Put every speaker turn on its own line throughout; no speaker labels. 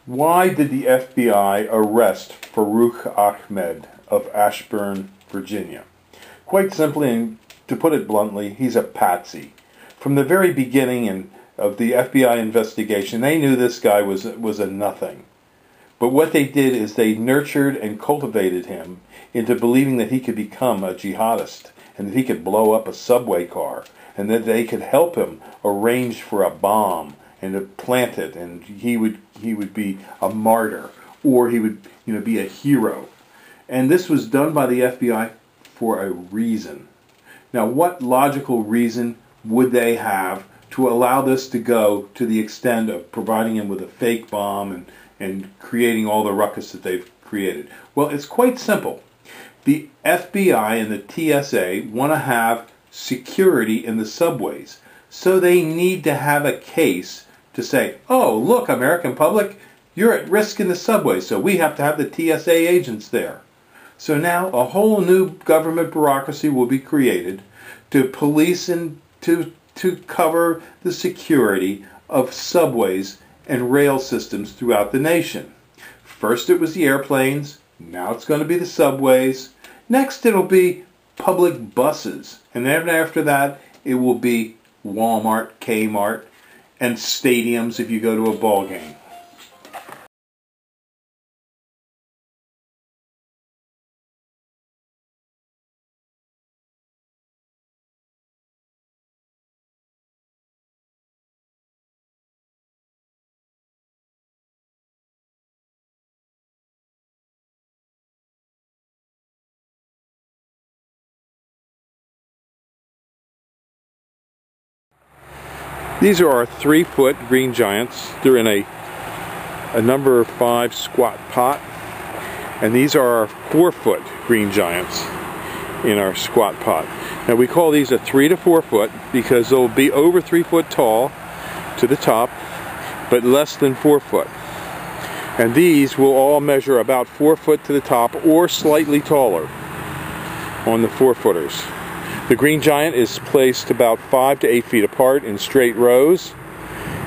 Why did the FBI arrest Farouk Ahmed of Ashburn, Virginia? Quite simply, and to put it bluntly, he's a patsy. From the very beginning of the FBI investigation, they knew this guy was a nothing. But what they did is they nurtured and cultivated him into believing that he could become a jihadist and that he could blow up a subway car and that they could help him arrange for a bomb and to plant it, and he would be a martyr, or he would be a hero. And this was done by the FBI for a reason. Now, what logical reason would they have to allow this to go to the extent of providing him with a fake bomb and creating all the ruckus that they've created? Well, it's quite simple. The FBI and the TSA want to have security in the subways, so they need to have a case to say, oh, look, American public, you're at risk in the subway, so we have to have the TSA agents there. So now a whole new government bureaucracy will be created to police and to cover the security of subways and rail systems throughout the nation. First it was the airplanes, now it's going to be the subways, next it'll be public buses, and then after that it will be Walmart, Kmart, and stadiums if you go to a ball game. These are our 3-foot green giants. They're in a number 5 squat pot. And these are our 4-foot green giants in our squat pot. Now we call these a 3 to 4 foot because they'll be over 3 foot tall to the top, but less than 4 foot. And these will all measure about 4 foot to the top or slightly taller on the 4-footers. The green giant is placed about 5 to 8 feet apart in straight rows,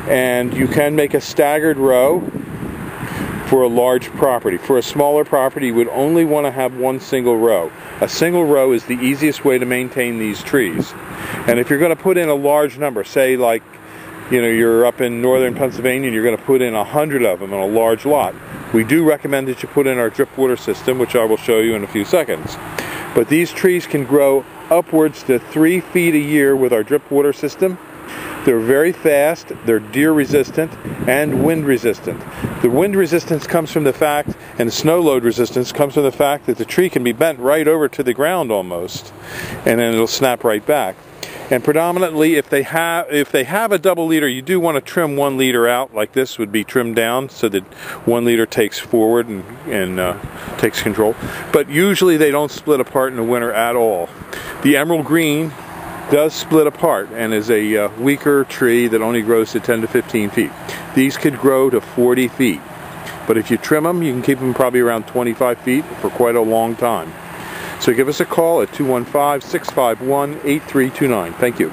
and you can make a staggered row for a large property. For a smaller property, you would only want to have one single row. A single row is the easiest way to maintain these trees. And if you're going to put in a large number, say like you're up in northern Pennsylvania and you're going to put in 100 of them on a large lot, we do recommend that you put in our drip water system, which I will show you in a few seconds. But these trees can grow upwards to 3 feet a year with our drip water system. They're very fast, they're deer resistant, and wind resistant. The wind resistance comes from the fact, and the snow load resistance comes from the fact that the tree can be bent right over to the ground almost, and then it'll snap right back. And predominantly, if they have a double leader, you do want to trim 1 leader out, like this would be trimmed down so that 1 leader takes forward and takes control. But usually they don't split apart in the winter at all. The emerald green does split apart and is a weaker tree that only grows to 10 to 15 feet. These could grow to 40 feet. But if you trim them, you can keep them probably around 25 feet for quite a long time. So give us a call at 215-651-8329. Thank you.